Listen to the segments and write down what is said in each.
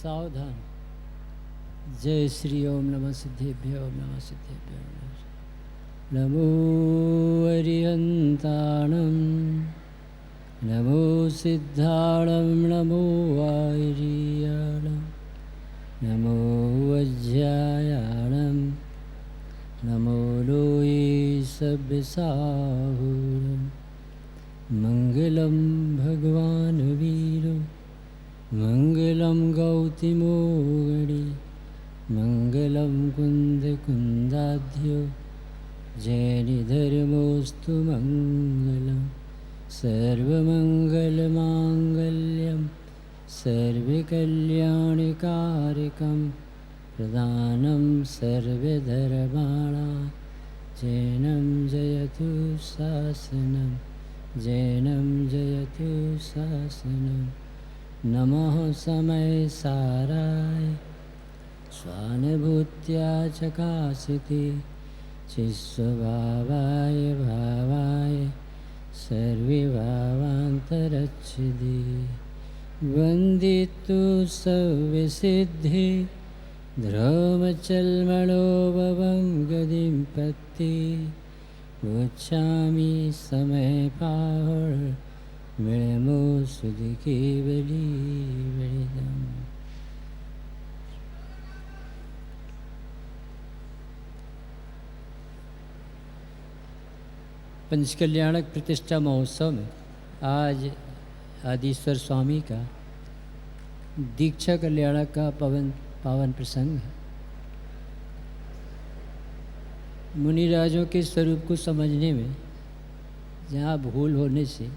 सावधान। जय श्री ओम नमः सिद्धेभ्यो ओम नमः सिद्धेभ्यो ओम नमः नमो अरिहन्ताणं नमो सिद्धाणं नमो वारियाणं नमो वज्रायाणं नमो लोये सब्यसाहूरं मंगलं भगवान् वीरो मंगलं गौतमोगणि मंगलं कुन्दकुन्दाध्यो जैनधर्मोऽस्तु मंगलं सर्वमङ्गलमाङ्गल्यं सर्वकल्याणकारकं प्रदानं सर्वधर्माणां जैनं जयतु शासनं जैनं जयतु शासनं। नमः समय साराय स्वानुभूत्या चकासिते चिस्वभावाय भावाय सर्वभावान्तरच्छिदे वन्दितु सव्यसिद्धि ध्रुवचल्मणो भवं गतिं पत्ति गच्छामि समय पाहुर मिळमो सुधि केवली वेदम। पंचकल्याणक प्रतिष्ठा महोत्सव में आज आदिश्वर स्वामी का दीक्षा कल्याणक का पावन प्रसंग है। मुनिराजों के स्वरूप को समझने में जहाँ भूल होने से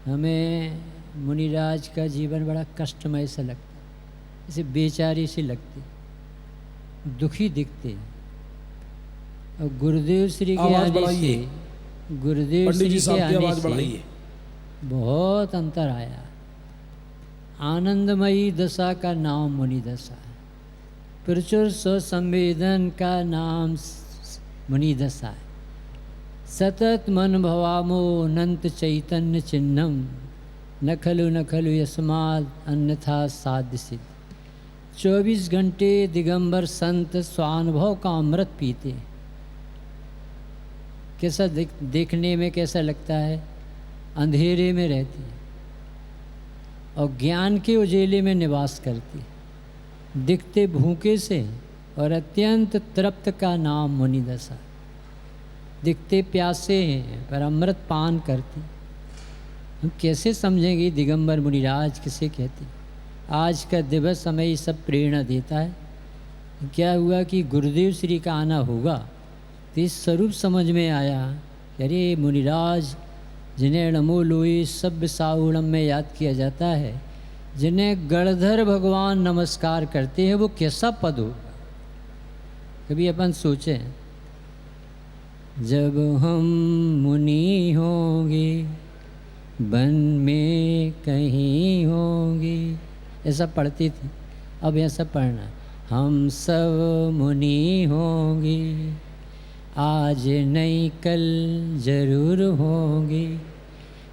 हमें मुनिराज का जीवन बड़ा कष्टमय सा लगता है, जैसे बेचारी सी लगती, दुखी दिखते। और गुरुदेव श्री के आने से गुरुदेव श्री के आने से बहुत अंतर आया। आनंदमयी दशा का नाम मुनि दशा है, प्रचुर स्वसंवेदन का नाम मुनि दशा है। सतत मन भवामो अनंत चैतन्य चिन्हम न खलु यस्माद् अन्यथा साध्य सिद्ध। 24 घंटे दिगंबर संत स्वानुभव का अमृत पीते। कैसा देखने में कैसा लगता है, अंधेरे में रहती और ज्ञान के उजेले में निवास करती, दिखते भूखे से और अत्यंत तृप्त का नाम मुनि दशा। दिखते प्यासे हैं पर अमृत पान करती। हम कैसे समझेंगे दिगंबर मुनिराज किसे कहते। आज का दिवस हमें ये सब प्रेरणा देता है। क्या हुआ कि गुरुदेव श्री का आना होगा तो इस स्वरूप समझ में आया कि अरे मुनिराज जिन्हें नमो लोई सभ्य साहुणम में याद किया जाता है, जिन्हें गणधर भगवान नमस्कार करते हैं, वो कैसा पद होगा। कभी अपन सोचें, जब हम मुनि होंगे वन में कहीं होंगे, ऐसा पढ़ती थी। अब ऐसा पढ़ना, हम सब मुनि होंगे, आज नहीं कल जरूर होंगे,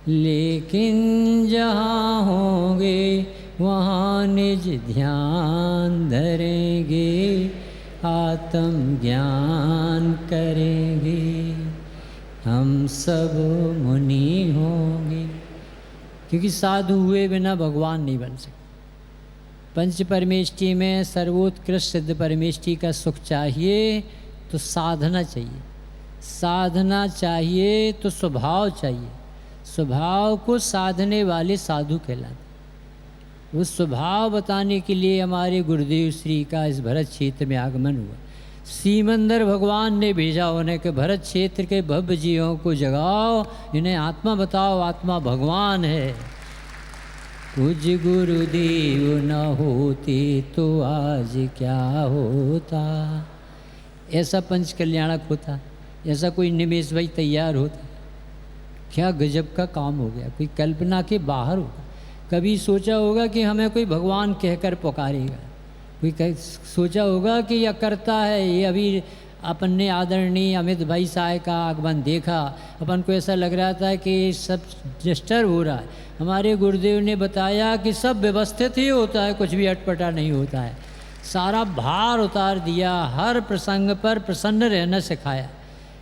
लेकिन जहाँ होंगे वहाँ निज ध्यान धरेंगे, आत्म ज्ञान करेंगे, हम सब मुनि होंगे। क्योंकि साधु हुए बिना भगवान नहीं बन सकते। पंच परमेष्टि में सर्वोत्कृष्ट सिद्ध परमेष्टि का सुख चाहिए तो साधना चाहिए, साधना चाहिए तो स्वभाव चाहिए, स्वभाव को साधने वाले साधु कहलाते। उस स्वभाव बताने के लिए हमारे गुरुदेव श्री का इस भरत क्षेत्र में आगमन हुआ। सीमंदर भगवान ने भेजा उन्हें कि भरत क्षेत्र के भव्य जीवों को जगाओ, इन्हें आत्मा बताओ, आत्मा भगवान है। पूज्य गुरुदेव न होते तो आज क्या होता। ऐसा पंच कल्याणक होता, ऐसा कोई निमेश भाई तैयार होता, क्या गजब का काम हो गया। कोई कल्पना के बाहर होगा। कभी सोचा होगा कि हमें कोई भगवान कहकर पुकारेगा, कोई सोचा होगा कि यह करता है, ये अभी अपन ने आदरणीय अमित भाई साहब का आगमन देखा, अपन को ऐसा लग रहा था कि सब डिस्टर्ब हो रहा है। हमारे गुरुदेव ने बताया कि सब व्यवस्थित ही होता है, कुछ भी अटपटा नहीं होता है। सारा भार उतार दिया, हर प्रसंग पर प्रसन्न रहना सिखाया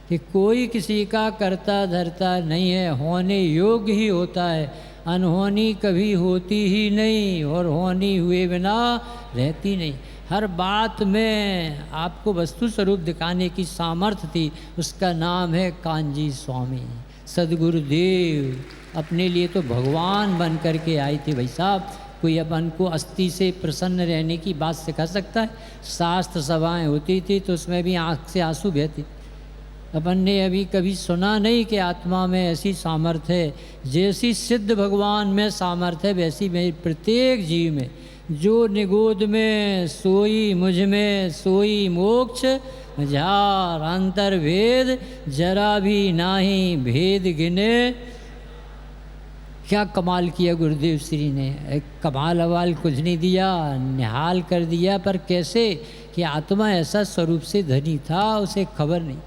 कि कोई किसी का करता धरता नहीं है, होने योग्य ही होता है, अनहोनी कभी होती ही नहीं और होनी हुए बिना रहती नहीं। हर बात में आपको वस्तु स्वरूप दिखाने की सामर्थ्य थी, उसका नाम है कांजी स्वामी सदगुरुदेव। अपने लिए तो भगवान बन कर के आए थे भाई साहब। कोई अपन को अस्थि से प्रसन्न रहने की बात सिखा सकता है? शास्त्र सभाएं होती थी तो उसमें भी आँख से आंसू बहते। अपन ने अभी कभी सुना नहीं कि आत्मा में ऐसी सामर्थ्य है, जैसी सिद्ध भगवान में सामर्थ्य है वैसी मेरी प्रत्येक जीव में। जो निगोद में सोई मुझ में सोई मोक्ष मझार अंतर्भेद जरा भी नाही भेद गिने। क्या कमाल किया गुरुदेव श्री ने, एक कमाल अवाल कुछ नहीं दिया, निहाल कर दिया। पर कैसे कि आत्मा ऐसा स्वरूप से धनी था, उसे खबर नहीं।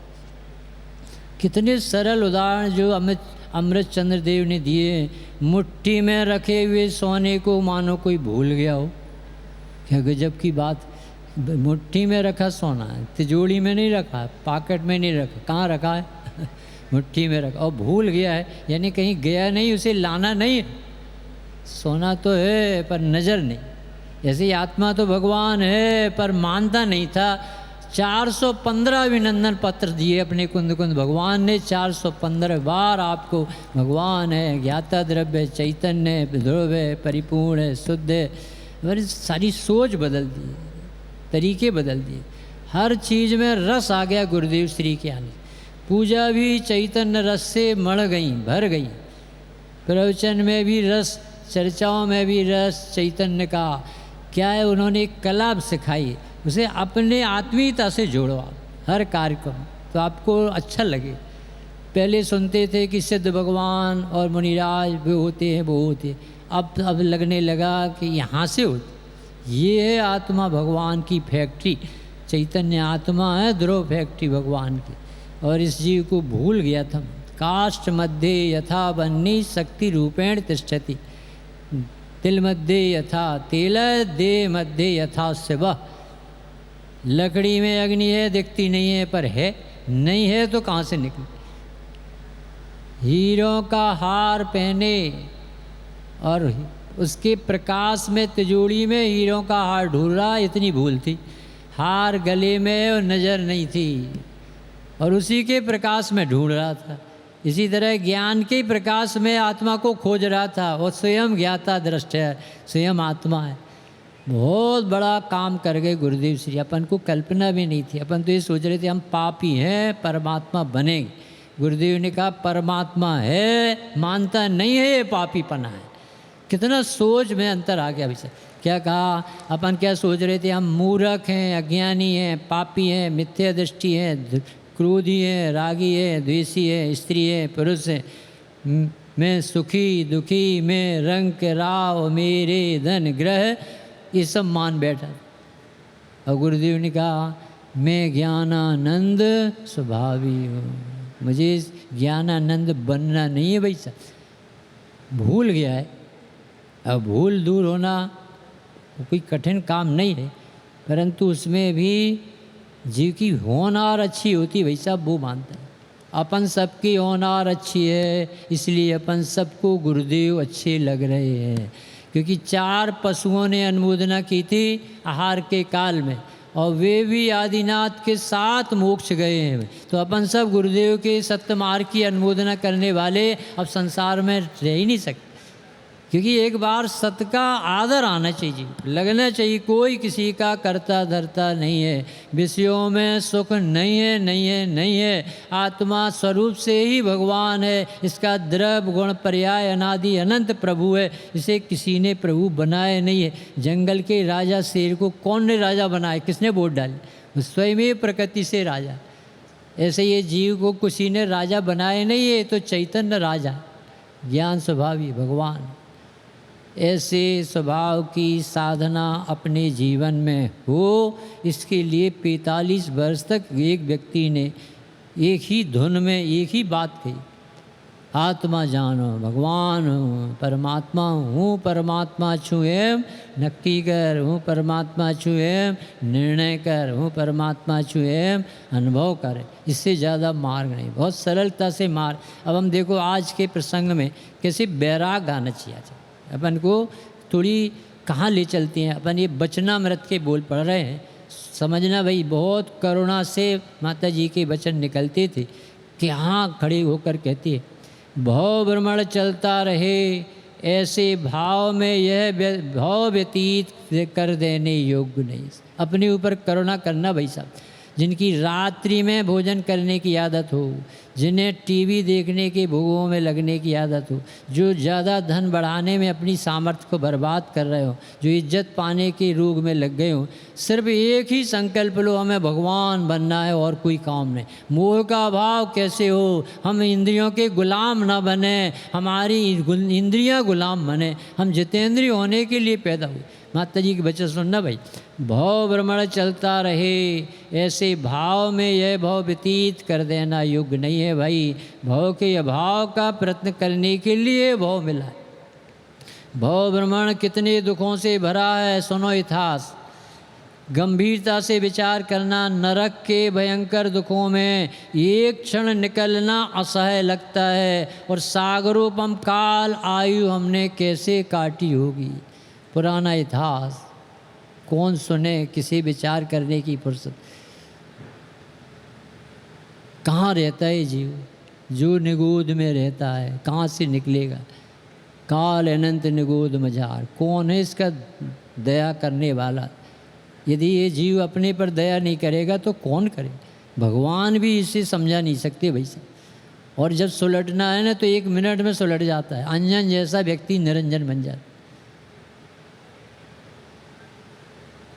कितने सरल उदाहरण जो अमृत चंद्र देव ने दिए। मुट्ठी में रखे हुए सोने को मानो कोई भूल गया हो। क्या गजब की बात। मुट्ठी में रखा सोना है, तिजोरी में नहीं रखा, पॉकेट में नहीं रखा, कहाँ रखा है? मुट्ठी में रखा और भूल गया है, यानी कहीं गया नहीं, उसे लाना नहीं है। सोना तो है पर नज़र नहीं। ऐसे ही आत्मा तो भगवान है पर मानता नहीं था। 415 अभिनंदन पत्र दिए अपने कुंद कुंद भगवान ने। 415 बार आपको भगवान है, ज्ञाता द्रव्य, चैतन्य है, ध्रुव है, परिपूर्ण है, शुद्ध है। मेरी सारी सोच बदल दी, तरीके बदल दिए। हर चीज़ में रस आ गया गुरुदेव श्री के आने। पूजा भी चैतन्य रस से मढ़ गई, भर गई। प्रवचन में भी रस, चर्चाओं में भी रस चैतन्य का। क्या है, उन्होंने एक कला सिखाई, उसे अपने आत्मीयता से जोड़ो हर कार्यक्रम, तो आपको अच्छा लगे। पहले सुनते थे कि सिद्ध भगवान और मुनिराज वो होते हैं, वो होते। अब लगने लगा कि यहाँ से होते। ये है आत्मा भगवान की फैक्ट्री। चैतन्य आत्मा है, ध्रुव फैक्ट्री भगवान की। और इस जीव को भूल गया था। काष्ठ मध्य यथा बन्नी शक्ति रूपेण तिष्ठति, तिल मध्य यथा तेल दे मध्य यथा शिव। लकड़ी में अग्नि है, दिखती नहीं है पर है, नहीं है तो कहाँ से निकली। हीरों का हार पहने और उसके प्रकाश में तिजोरी में हीरों का हार ढूंढ रहा, इतनी भूल थी। हार गले में और नज़र नहीं थी और उसी के प्रकाश में ढूंढ रहा था। इसी तरह ज्ञान के प्रकाश में आत्मा को खोज रहा था और स्वयं ज्ञाता दृष्ट है, स्वयं आत्मा है। बहुत बड़ा काम कर गए गुरुदेव श्री। अपन को कल्पना भी नहीं थी। अपन तो ये सोच रहे थे हम पापी हैं, परमात्मा बनेंगे। गुरुदेव ने कहा परमात्मा है, मानता नहीं है, ये पापी पना है। कितना सोच में अंतर आ गया भैया। क्या कहा, अपन क्या सोच रहे थे, हम मूर्ख हैं, अज्ञानी हैं, पापी हैं, मिथ्या दृष्टि हैं, क्रोधी है, रागी है, द्वेषी है, स्त्री है, पुरुष है, मैं सुखी दुखी, मैं रंग के राव, मेरे धन ग्रह, ये सब मान बैठा। और गुरुदेव ने कहा मैं ज्ञानानंद स्वभावी हूँ, मुझे ज्ञानानंद बनना नहीं है भाई साहब। भूल गया है। अब भूल दूर होना कोई कठिन काम नहीं है, परंतु उसमें भी जीव की होनार अच्छी होती भाई साहब, वो मानता है। अपन सबकी होनार अच्छी है, इसलिए अपन सबको गुरुदेव अच्छे लग रहे हैं। क्योंकि 4 पशुओं ने अनुमोदना की थी आहार के काल में, और वे भी आदिनाथ के साथ मोक्ष गए हैं। तो अपन सब गुरुदेव के सत्य मार्ग की अनुमोदना करने वाले अब संसार में रह ही नहीं सकते। क्योंकि एक बार सत्य का आदर आना चाहिए, लगना चाहिए कोई किसी का करता धरता नहीं है, विषयों में सुख नहीं है, नहीं है, नहीं है। आत्मा स्वरूप से ही भगवान है, इसका द्रव्य गुण पर्याय अनादि अनंत प्रभु है, इसे किसी ने प्रभु बनाए नहीं है। जंगल के राजा शेर को कौन ने राजा बनाया, किसने वोट डाली? स्वयं ही प्रकृति से राजा। ऐसे ये जीव को किसी ने राजा बनाए नहीं है, तो चैतन्य राजा, ज्ञान स्वभावी भगवान। ऐसे स्वभाव की साधना अपने जीवन में हो। इसके लिए 45 वर्ष तक एक व्यक्ति ने एक ही धुन में एक ही बात कही, आत्मा जानो भगवान हूँ, परमात्मा हूँ, परमात्मा छू एम, नक्की कर हूँ परमात्मा छू एम, निर्णय कर हूँ परमात्मा छू एम, अनुभव कर। इससे ज़्यादा मार्ग नहीं, बहुत सरलता से मार्ग। अब हम देखो आज के प्रसंग में कैसे बैराग गाना चाहिए, अपन को थोड़ी कहाँ ले चलती हैं। अपन ये वचनामृत के बोल पढ़ रहे हैं, समझना भाई, बहुत करुणा से माता जी के वचन निकलते थे कि हाँ खड़े होकर कहती है, भव भ्रमण चलता रहे ऐसे भाव में यह भाव व्यतीत कर देने योग्य नहीं। अपने ऊपर करुणा करना भाई साहब। जिनकी रात्रि में भोजन करने की आदत हो, जिन्हें टीवी देखने के भोगों में लगने की आदत हो, जो ज़्यादा धन बढ़ाने में अपनी सामर्थ्य को बर्बाद कर रहे हो, जो इज्जत पाने के रोग में लग गए हो, सिर्फ एक ही संकल्प लो, हमें भगवान बनना है और कोई काम नहीं। मोह का अभाव कैसे हो, हम इंद्रियों के गुलाम ना बने, हमारी इंद्रियां गुलाम बने, हम जितेंद्रिय होने के लिए पैदा हुए। माता जी के वचन सुनना भाई, भव भ्रमण चलता रहे ऐसे भाव में यह भाव व्यतीत कर देना योग्य नहीं है भाई। भाव के अभाव का प्रयत्न करने के लिए भाव मिला है। भाव भ्रमण कितने दुखों से भरा है, सुनो इतिहास। गंभीरता से विचार करना, नरक के भयंकर दुखों में एक क्षण निकलना असह्य लगता है, और सागरोपम काल आयु हमने कैसे काटी होगी। पुराना इतिहास कौन सुने, किसी विचार करने की फुर्सत कहाँ रहता है जीव। जो निगूद में रहता है कहाँ से निकलेगा। काल अनंत निगूद मझार, कौन है इसका दया करने वाला। यदि ये जीव अपने पर दया नहीं करेगा तो कौन करे। भगवान भी इसे समझा नहीं सकते भाई साहब। और जब सुलटना है ना तो 1 मिनट में सुलट जाता है। अंजन जैसा व्यक्ति निरंजन बन जाता।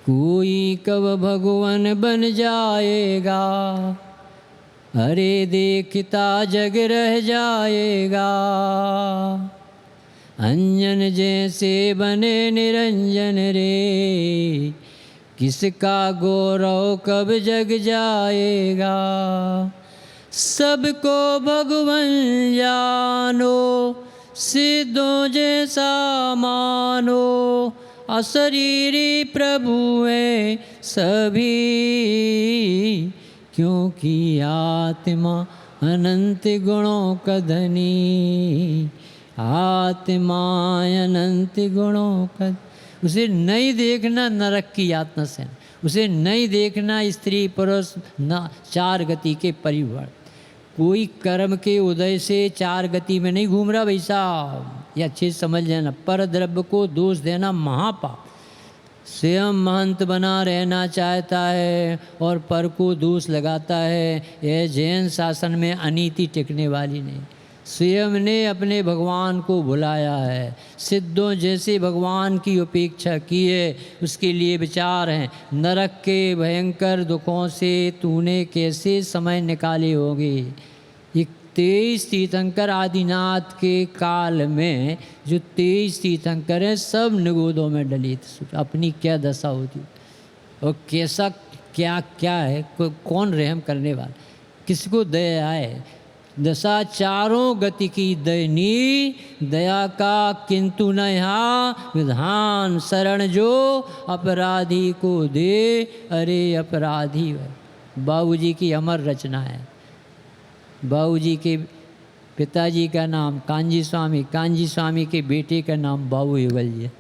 कोई कब भगवान बन जाएगा, अरे देखता जग रह जाएगा। अंजन जैसे बने निरंजन रे, किसका गौरव कब जग जाएगा। सबको भगवान जानो, सिद्धों जैसा मानो, अशरीरी प्रभु है सभी, क्योंकि आत्मा अनंत गुणों का धनी। आत्मा अनंत गुणों का, उसे नहीं देखना नरक की यातना से, उसे नहीं देखना स्त्री पुरुष न 4 गति के परिवार। कोई कर्म के उदय से 4 गति में नहीं घूम रहा भाई साहब, ये अच्छे समझ लेना। पर द्रव्य को दोष देना महापाप। स्वयं महंत बना रहना चाहता है और पर को दोष लगाता है, यह जैन शासन में अनीति टिकने वाली नहीं। स्वयं ने अपने भगवान को भुलाया है, सिद्धों जैसे भगवान की उपेक्षा की है, उसके लिए विचार हैं। नरक के भयंकर दुखों से तूने कैसे समय निकाले होंगे। ये 23 तीर्थंकर आदिनाथ के काल में जो 23 तीर्थंकर हैं सब निगोदों में डले थे। अपनी क्या दशा होती और कैसा क्या क्या है, कौन रहम करने वाला, किसको दया है। दशा चारों गति की दयनी, दया का किंतु न यहाँ विधान। शरण जो अपराधी को दे, अरे अपराधी। बाबूजी की अमर रचना है। बाबूजी के पिताजी का नाम कांजी स्वामी, कांजी स्वामी के बेटे का नाम बाबू युगल जी है।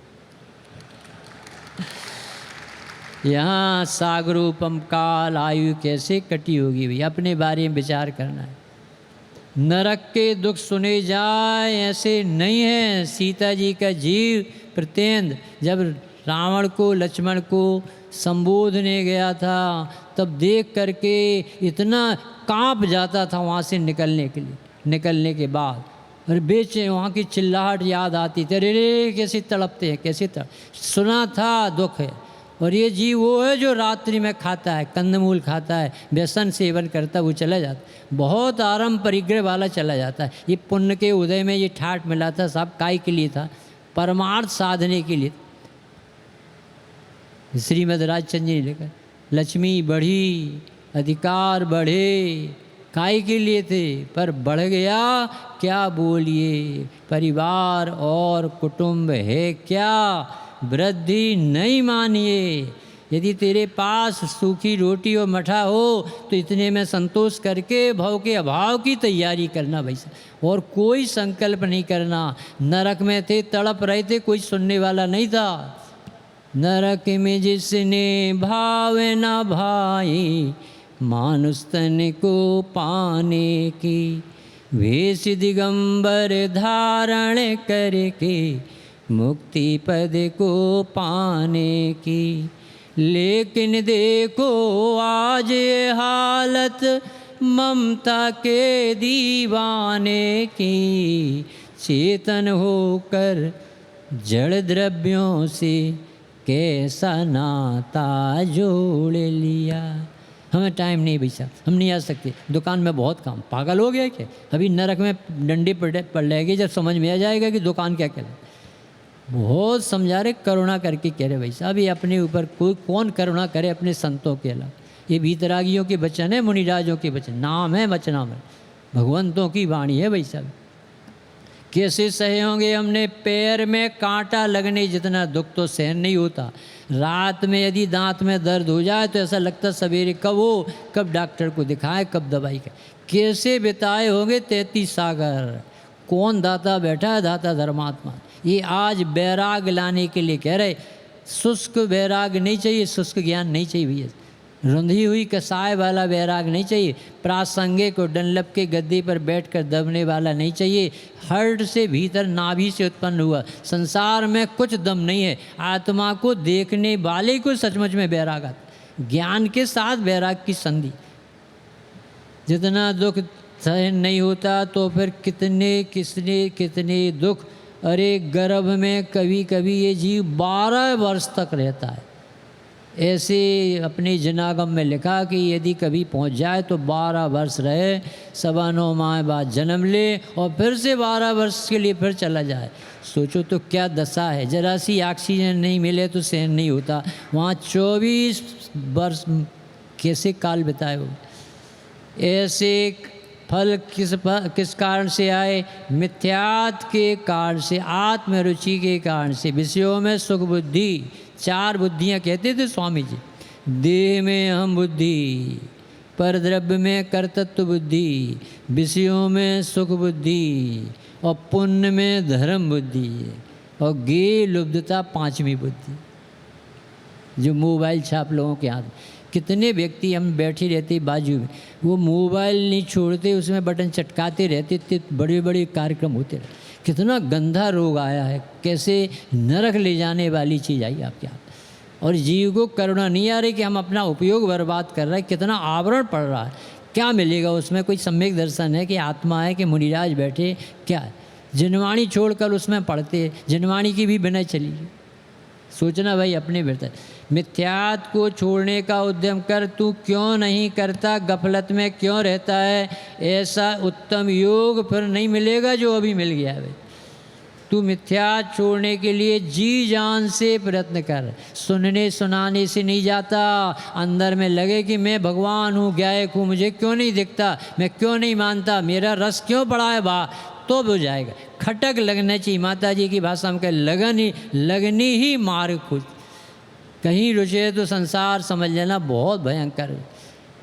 यहाँ सागरूपम काल आयु कैसे कटी होगी भाई, अपने बारे में विचार करना है। नरक के दुख सुने जाए ऐसे नहीं है। सीता जी का जीव प्रत्येंद्र जब रावण को लक्ष्मण को संबोधने गया था तब देख करके इतना कांप जाता था वहाँ से निकलने के लिए। निकलने के बाद और बेचे वहाँ की चिल्लाहट याद आती थी, अरे रे कैसे तड़पते हैं, कैसे सुना था दुख है। और ये जीव वो है जो रात्रि में खाता है, कंदमूल खाता है, व्यसन सेवन करता है, वो चला जाता है। बहुत आराम परिग्रह वाला चला जाता है। ये पुण्य के उदय में ये ठाठ मिला था, साहब काय के लिए था, परमार्थ साधने के लिए। श्रीमद् राजचंद्र जी ने लिखा, लक्ष्मी बढ़ी, अधिकार बढ़े, काय के लिए थे, पर बढ़ गया क्या बोलिए, परिवार और कुटुंब है क्या, वृद्धि नहीं मानिए। यदि तेरे पास सूखी रोटी और मठा हो तो इतने में संतोष करके भव के अभाव की तैयारी करना भाई साहब, और कोई संकल्प नहीं करना। नरक में थे, तड़प रहे थे, कोई सुनने वाला नहीं था। नरक में जिसने भाव न भाई, मानुष तन को पाने की, वेश दिगंबर धारण करके, मुक्ति पद को पाने की। लेकिन देखो आज ये हालत ममता के दीवाने की, चेतन होकर जड़ द्रव्यों से कैसा नाता जोड़ लिया। हमें टाइम नहीं भाई साहब, हम नहीं आ सकते, दुकान में बहुत काम। पागल हो गया क्या? अभी नरक में डंडे पड़ रहेगी, जब समझ में आ जाएगा कि दुकान क्या कहलाए। बहुत समझा रहे, करुणा करके कह रहे भाई साहब, ये अपने ऊपर कोई कौन करुणा करे अपने संतों के अलावा। ये भीतरागियों के वचन है, मुनिराजों के वचन, नाम है वचनामृत, भगवंतों की वाणी है भाई साहब। कैसे सहे होंगे हमने, पैर में कांटा लगने जितना दुख तो सहन नहीं होता। रात में यदि दांत में दर्द हो जाए तो ऐसा लगता सवेरे कब हो, कब डॉक्टर को दिखाएं, कब दवाई का। कैसे बिताए होंगे 33 सागर। कौन दाता बैठा है? दाता धर्मात्मा। ये आज बैराग लाने के लिए कह रहे, शुष्क बैराग नहीं चाहिए, शुष्क ज्ञान नहीं चाहिए भैया, रुंधी हुई कसाय वाला बैराग नहीं चाहिए, प्रासंगिक और डनलप के गद्दे पर बैठकर दबने वाला नहीं चाहिए। हर्ट से भीतर नाभि से उत्पन्न हुआ, संसार में कुछ दम नहीं है। आत्मा को देखने वाले को सचमुच में बैराग आता। ज्ञान के साथ बैराग की संधि। जितना दुख सहन नहीं होता तो फिर कितने दुख। अरे गर्भ में कभी कभी ये जीव 12 वर्ष तक रहता है। ऐसे अपने जनागम में लिखा कि यदि कभी पहुंच जाए तो 12 वर्ष रहे, 9.25 माह बाद जन्म ले और फिर से 12 वर्ष के लिए फिर चला जाए। सोचो तो क्या दशा है। जरा सी ऑक्सीजन नहीं मिले तो सहन नहीं होता। वहाँ 24 वर्ष कैसे काल बिताए हो। ऐसे फल किस कारण से आए? मिथ्यात्व के कारण से, आत्मरुचि के कारण से। विषयों में सुख बुद्धि, 4 बुद्धियाँ कहते थे स्वामी जी। देह में हम बुद्धि, पर द्रव्य में कर्तृत्व बुद्धि, विषयों में सुख बुद्धि और पुण्य में धर्म बुद्धि, और गे लुब्धता 5वीं बुद्धि, जो मोबाइल छाप लोगों के हाथ। कितने व्यक्ति हम बैठे रहते बाजू में, वो मोबाइल नहीं छोड़ते, उसमें बटन चटकाते रहते, इतने बड़े बड़े कार्यक्रम होते रहते। कितना गंदा रोग आया है, कैसे नरक ले जाने वाली चीज़ आई आपके हाथ। और जीव को करुणा नहीं आ रही कि हम अपना उपयोग बर्बाद कर रहे हैं। कितना आवरण पड़ रहा है, क्या मिलेगा उसमें? कोई सम्यक दर्शन है कि आत्मा है कि मुनिराज बैठे? क्या है? जिनवाणी छोड़कर उसमें पढ़ते, जिनवाणी की भी बिना चली। सोचना भाई अपने भीतर। मिथ्यात्व को छोड़ने का उद्यम कर। तू क्यों नहीं करता? गफलत में क्यों रहता है? ऐसा उत्तम योग फिर नहीं मिलेगा जो अभी मिल गया है। तू मिथ्यात्व छोड़ने के लिए जी जान से प्रयत्न कर। सुनने सुनाने से नहीं जाता। अंदर में लगे कि मैं भगवान हूँ, गायक हूँ, मुझे क्यों नहीं दिखता, मैं क्यों नहीं मानता, मेरा रस क्यों पड़ा है बा, तो हो जाएगा। खटक लगना चाहिए। माता जी की भाषा में कहे लगनी ही मार्ग खुद। कहीं रुचे तो संसार समझ लेना बहुत भयंकर है।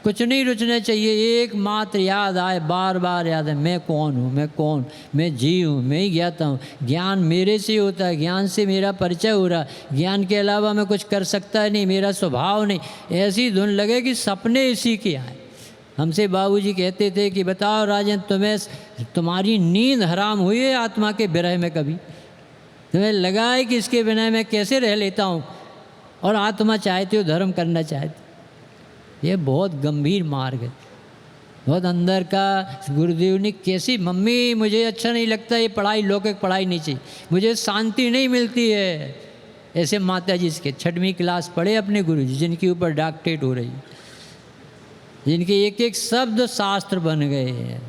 कुछ नहीं रुचना चाहिए, एकमात्र याद आए, बार बार याद है, मैं कौन हूँ, मैं कौन, मैं जी हूँ, मैं ही ज्ञाता हूँ। ज्ञान मेरे से होता है, ज्ञान से मेरा परिचय हो रहा। ज्ञान के अलावा मैं कुछ कर सकता नहीं, मेरा स्वभाव नहीं। ऐसी धुन लगे कि सपने इसी के आए। हमसे बाबूजी कहते थे कि बताओ राजन, तुम्हारी नींद हराम हुई है आत्मा के विरह में? कभी तुम्हें लगा है कि इसके बिना मैं कैसे रह लेता हूँ? और आत्मा चाहते हो, धर्म करना चाहते। ये बहुत गंभीर मार्ग है, बहुत अंदर का। गुरुदेव ने कैसी, मम्मी मुझे अच्छा नहीं लगता ये पढ़ाई, लौकिक पढ़ाई नहीं चाहिए, मुझे शांति नहीं मिलती है। ऐसे माता जी इसके 6वीं क्लास पढ़े अपने गुरु जी, जिनके ऊपर डॉक्टरेट हो रही है, जिनके एक एक शब्द शास्त्र बन गए हैं।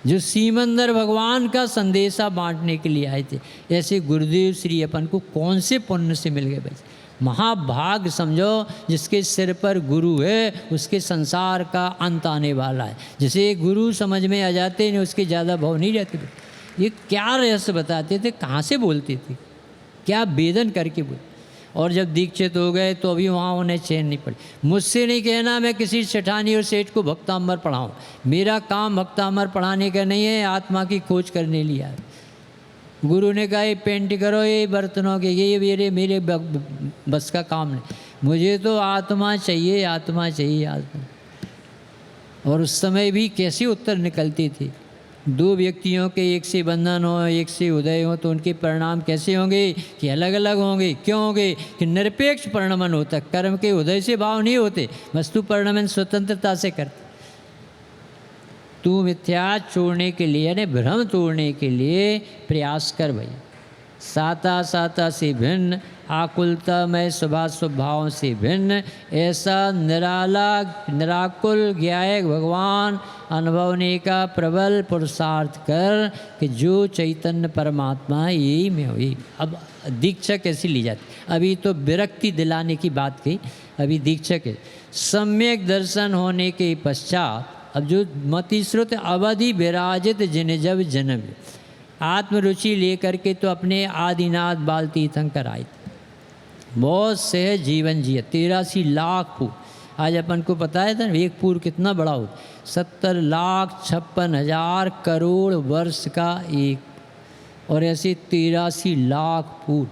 जो सीमंदर भगवान का संदेशा बांटने के लिए आए थे। ऐसे गुरुदेव श्री अपन को कौन से पुण्य से मिल गए भाई, महाभाग समझो। जिसके सिर पर गुरु है उसके संसार का अंत आने वाला है। जैसे गुरु समझ में आ जाते हैं उसके ज़्यादा भाव नहीं रहते। ये क्या रहस्य बताते थे, कहाँ से बोलते थे, क्या वेदन करके बोल। और जब दीक्षित हो गए तो अभी वहाँ उन्हें चैन नहीं पड़ी। मुझसे नहीं कहना मैं किसी सेठानी और सेठ को भक्तामर पढ़ाऊँ, मेरा काम भक्तामर पढ़ाने का नहीं है, आत्मा की खोज करने लिया है। गुरु ने कहा ये पेंट करो, ये बर्तनों के, ये मेरे बस का काम नहीं, मुझे तो आत्मा चाहिए, आत्मा चाहिए, आत्मा। और उस समय भी कैसे उत्तर निकलते थे। दो व्यक्तियों के एक से बंधन हो, एक से उदय हो, तो उनके परिणाम कैसे होंगे कि अलग अलग होंगे। क्यों होंगे कि निरपेक्ष परिणमन होता, कर्म के उदय से भाव नहीं होते, वस्तु परिणमन स्वतंत्रता से करते। तू मिथ्या छोड़ने के लिए यानी भ्रम तोड़ने के लिए प्रयास कर भाई। साता साता से भिन्न, आकुलतामय स्वभाव से भिन्न, ऐसा निराकुल ज्ञायक भगवान अनुभवने का प्रबल पुरुषार्थ कर कि जो चैतन्य परमात्मा यही में हो। अब दीक्षा कैसी ली जाती, अभी तो विरक्ति दिलाने की बात कही, अभी दीक्षा के सम्यक दर्शन होने के पश्चात अब जो मति श्रुत अवधि विराजित जिन जब जन्म आत्मरुचि लेकर के तो अपने आदिनाथ बाल तीर्थंकर आए थे। बहुत सहज जीवन जिए, 83 लाख फूट। आज अपन को पता है था एक पूर कितना बड़ा हो, 70,56,000 करोड़ वर्ष का एक, और ऐसे 83 लाख फूट,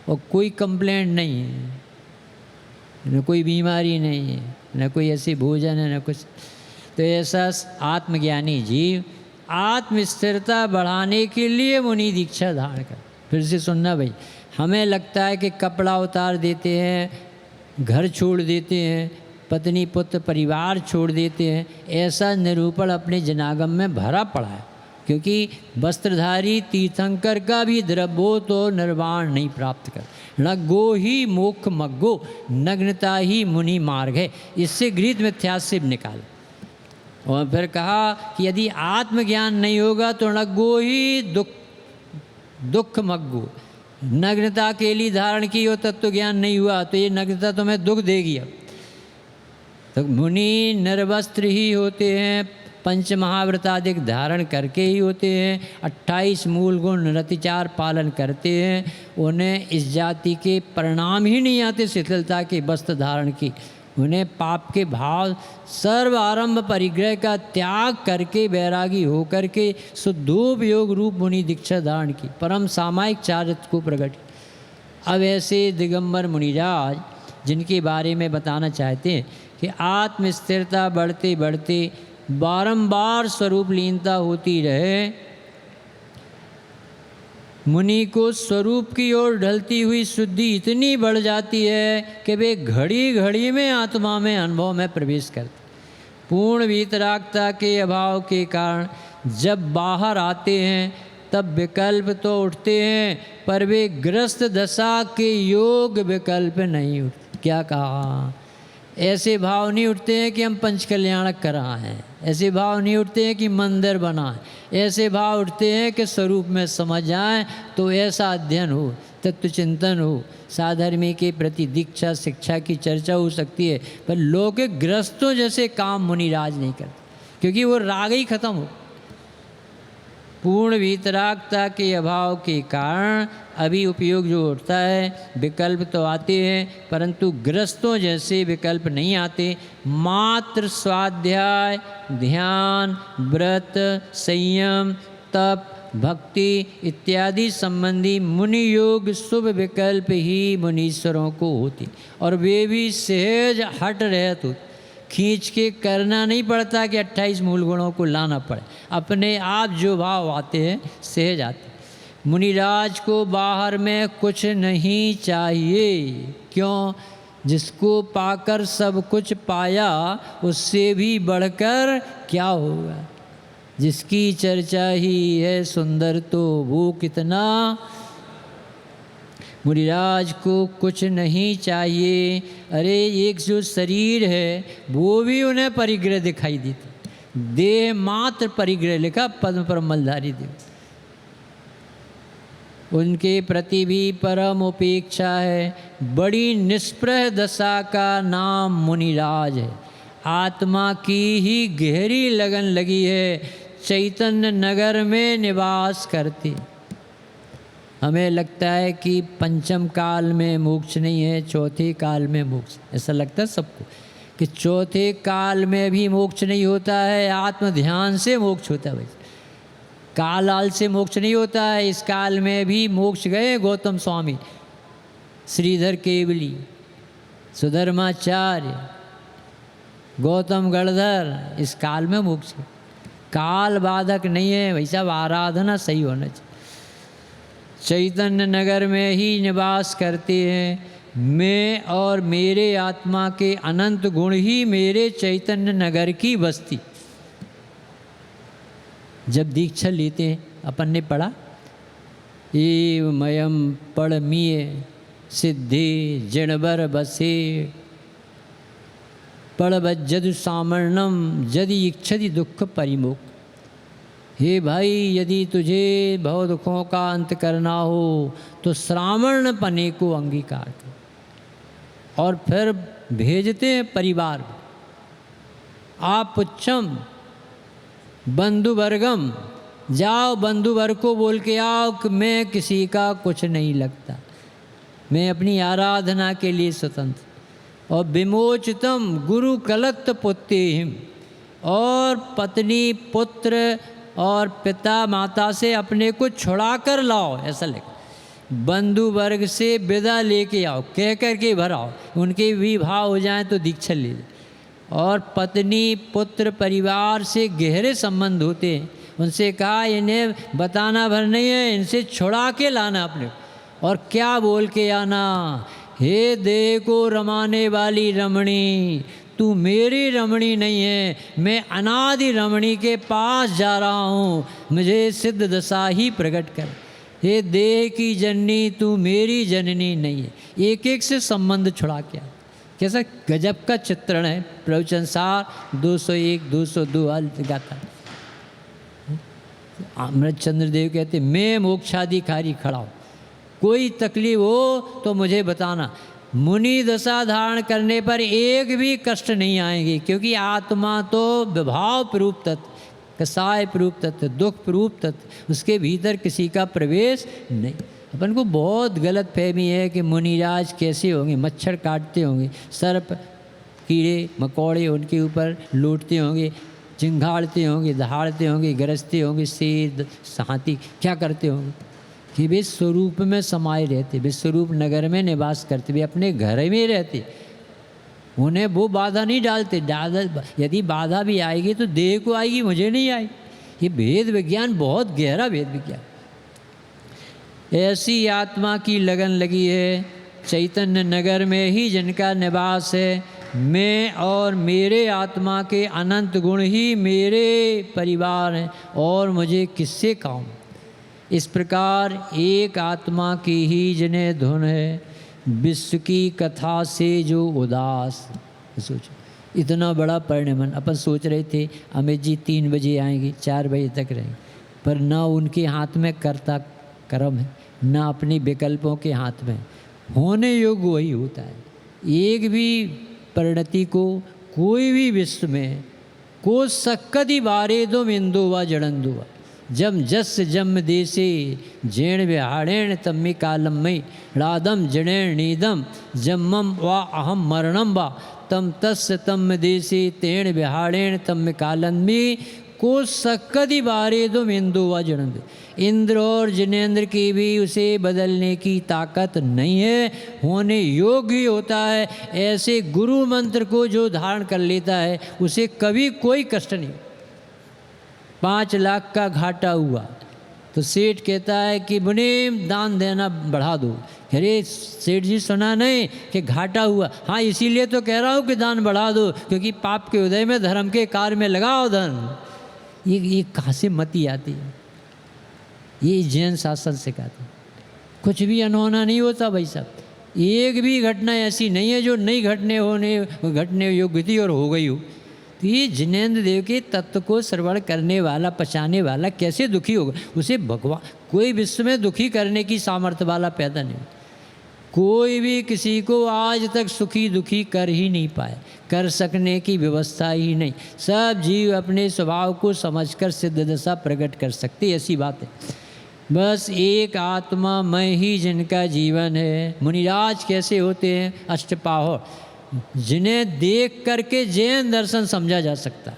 और कोई कंप्लेंट नहीं है, न कोई बीमारी नहीं है, न कोई ऐसी भोजन है, न कुछ। तो ऐसा आत्मज्ञानी जीव आत्मस्थिरता बढ़ाने के लिए मुनि दीक्षा धारण कर। फिर से सुनना भाई, हमें लगता है कि कपड़ा उतार देते हैं, घर छोड़ देते हैं, पत्नी पुत्र परिवार छोड़ देते हैं, ऐसा निरूपण अपने जनागम में भरा पड़ा है। क्योंकि वस्त्रधारी तीर्थंकर का भी द्रव्यो तो निर्वाण नहीं प्राप्त कर, नग्गो ही मोक्ष मग्गो, नग्नता ही मुनि मार्ग है। इससे गृहीत मिथ्यास्य निकाल। और फिर कहा कि यदि आत्मज्ञान नहीं होगा तो नग्गो ही दुख मग्गो, नग्नता के लिए धारण की हो तत्व ज्ञान नहीं हुआ तो ये नग्नता तुम्हें दुख देगी। अब तो मुनि निर्वस्त्र ही होते हैं, पंच महाव्रतादिक धारण करके ही होते हैं, 28 मूल गुण रतिचार पालन करते हैं। उन्हें इस जाति के परिणाम ही नहीं आते शिथिलता के वस्त्र धारण की। उन्हें पाप के भाव सर्व आरंभ परिग्रह का त्याग करके वैरागी होकर के शुद्धोपयोग रूप मुनि दीक्षा धारण की, परम सामायिक चारित्र को प्रकट। अब ऐसे दिगंबर मुनिराज जिनके बारे में बताना चाहते हैं कि आत्मस्थिरता बढ़ते बढ़ते बारंबार स्वरूप लीनता होती रहे, मुनि को स्वरूप की ओर ढलती हुई शुद्धि इतनी बढ़ जाती है कि वे घड़ी घड़ी में आत्मा में अनुभव में प्रवेश करते। पूर्ण वीतरागता के अभाव के कारण जब बाहर आते हैं तब विकल्प तो उठते हैं, पर वे ग्रस्त दशा के योग विकल्प नहीं उठते। क्या कहा, ऐसे भाव नहीं उठते हैं कि हम पंचकल्याणक करा हैं, ऐसे भाव नहीं उठते हैं कि मंदिर बनाएं, ऐसे भाव उठते हैं कि स्वरूप में समझ आए तो ऐसा अध्ययन हो, तत्व चिंतन हो, साधर्मी के प्रति दीक्षा शिक्षा की चर्चा हो सकती है। पर लौकिक ग्रस्तों जैसे काम मुनिराज नहीं करते, क्योंकि वो राग ही खत्म हो। पूर्ण वीतरागता के अभाव के कारण अभी उपयोग जो उठता है विकल्प तो आते हैं, परंतु ग्रस्तों जैसे विकल्प नहीं आते। मात्र स्वाध्याय, ध्यान, व्रत, संयम, तप, भक्ति इत्यादि संबंधी मुनि योग शुभ विकल्प ही मुनीश्वरों को होते, और वे भी सहज हट रहत होते। खींच के करना नहीं पड़ता कि 28 मूल गुणों को लाना पड़े, अपने आप जो भाव आते हैं सहज आते। मुनिराज को बाहर में कुछ नहीं चाहिए। क्यों? जिसको पाकर सब कुछ पाया उससे भी बढ़कर क्या होगा। जिसकी चर्चा ही है सुंदर तो वो कितना। मुनिराज को कुछ नहीं चाहिए। अरे एक जो शरीर है वो भी उन्हें परिग्रह दिखाई देता, देह मात्र परिग्रह लिखा, पद्म पर मलधारी देव। उनके प्रति भी परम उपेक्षा है। बड़ी निष्प्रह दशा का नाम मुनिराज है। आत्मा की ही गहरी लगन लगी है, चैतन्य नगर में निवास करती। हमें लगता है कि पंचम काल में मोक्ष नहीं है, चौथे काल में मोक्ष, ऐसा लगता है सबको कि चौथे काल में भी मोक्ष नहीं होता है, आत्म ध्यान से मोक्ष होता है। वैसे काल आल से मोक्ष नहीं होता है। इस काल में भी मोक्ष गए गौतम स्वामी, श्रीधर केवली, सुधर्माचार्य, गौतम गणधर, इस काल में मोक्ष है। काल बाधक नहीं है भाई साहब, आराधना सही होना चाहिए। चैतन्य नगर में ही निवास करते हैं। मैं और मेरे आत्मा के अनंत गुण ही मेरे चैतन्य नगर की बस्ती। जब दीक्षा लेते हैं, अपन ने पढ़ा एवमयम पड़मीय सिद्धि जिणबर बसे पड़बज्जदु सामर्णम यदि इच्छति दुख परिमुख। हे भाई, यदि तुझे भव दुखों का अंत करना हो तो श्रावण पने को अंगीकार कर। और फिर भेजते हैं परिवार, आप पुच्छम बंधुवर्गम, जाओ बंधु वर्ग को बोल के आओ कि मैं किसी का कुछ नहीं लगता, मैं अपनी आराधना के लिए स्वतंत्र। और विमोचितम गुरु कलत्त पुत्तिहिम, और पत्नी पुत्र और पिता माता से अपने को छुड़ा कर लाओ, ऐसा लिखा। बंधु वर्ग से विदा लेके आओ, कह कर के भर आओ, उनके विवाह हो जाएं तो दीक्षा ले। और पत्नी पुत्र परिवार से गहरे संबंध होते हैं, उनसे कहा इन्हें बताना भर नहीं है, इनसे छुड़ा के लाना अपने। और क्या बोल के आना, हे देह को रमाने वाली रमणी, तू मेरी रमणी नहीं है, मैं अनादि रमणी के पास जा रहा हूँ, मुझे सिद्ध दशा ही प्रकट कर। हे देह की जननी, तू मेरी जननी नहीं है। एक एक से संबंध छुड़ा के आ। कैसा गजब का चित्रण है। प्रवचन सार 201 202 गाता। अमृत चंद्र देव कहते मैं मोक्षाधिकारी खड़ा हूँ, कोई तकलीफ हो तो मुझे बताना। मुनि दशा धारण करने पर एक भी कष्ट नहीं आएंगे, क्योंकि आत्मा तो विभाव प्ररूप तत्व, कसाय प्ररूप तत्व, दुख प्ररूप तत्व, उसके भीतर किसी का प्रवेश नहीं। अपन को बहुत गलत फहमी है कि मुनिराज कैसे होंगे, मच्छर काटते होंगे, सर्प कीड़े मकोड़े उनके ऊपर लूटते होंगे, चिंगाड़ते होंगे, दहाड़ते होंगे, गरजते होंगे, शेर हाथी क्या करते होंगे, कि वे स्वरूप में समाये रहते, वे स्वरूप नगर में निवास करते, वे अपने घर में रहते, उन्हें वो बाधा नहीं डालते। यदि बाधा भी आएगी तो देह को आएगी, मुझे नहीं आएगी। ये भेद विज्ञान बहुत गहरा भेद विज्ञान। ऐसी आत्मा की लगन लगी है, चैतन्य नगर में ही जिनका निवास है। मैं और मेरे आत्मा के अनंत गुण ही मेरे परिवार हैं, और मुझे किससे काम। इस प्रकार एक आत्मा की ही जिन्हें धुन है, विश्व की कथा से जो उदास। सोचो इतना बड़ा परिणमन। अपन सोच रहे थे अमित जी 3 बजे आएंगे, 4 बजे तक रहेंगे, पर ना उनके हाथ में कर्ता कर्म है, ना अपने विकल्पों के हाथ में। होने योग्य वही होता है। एक भी परिणति को कोई भी विश्व में को सक्कति बारे दो मिंदो व जड़ंदुआ जम जस जम देसे जेण विहाड़ेण तम्मी कालम मई रादम जणेण नीदम जम्मम वा अहम मरणम वा तम तस्य तम देसे तेण विहाड़ेण तम कालन्मी को सक्कति बारे दो मिंदो व जड़ंद। इंद्र और जिनेन्द्र की भी उसे बदलने की ताकत नहीं है, होने योग्य ही होता है। ऐसे गुरु मंत्र को जो धारण कर लेता है उसे कभी कोई कष्ट नहीं। 5 लाख का घाटा हुआ तो सेठ कहता है कि मुनीम दान देना बढ़ा दो। अरे सेठ जी सुना नहीं कि घाटा हुआ? हाँ इसीलिए तो कह रहा हूँ कि दान बढ़ा दो, क्योंकि पाप के उदय में धर्म के कार्य में लगाओ धन। ये कहाँ से मति आती है? ये जैन शासन सिखाते हैं। कुछ भी अनहोना नहीं होता भाई साहब। एक भी घटना ऐसी नहीं है जो नहीं घटने योग्य थी और हो गई हो। कि जिनेंद्र देव के तत्व को श्रवण करने वाला, पहचानने वाला कैसे दुखी होगा? उसे भगवान कोई विश्व में दुखी करने की सामर्थ्य वाला पैदा नहीं। कोई भी किसी को आज तक सुखी दुखी कर ही नहीं पाए, कर सकने की व्यवस्था ही नहीं। सब जीव अपने स्वभाव को समझकर सिद्ध दशा प्रकट कर सकते, ऐसी बात है। बस एक आत्मा में ही जिनका जीवन है। मुनिराज कैसे होते हैं? अष्टपाहर, जिन्हें देख करके जैन दर्शन समझा जा सकता है,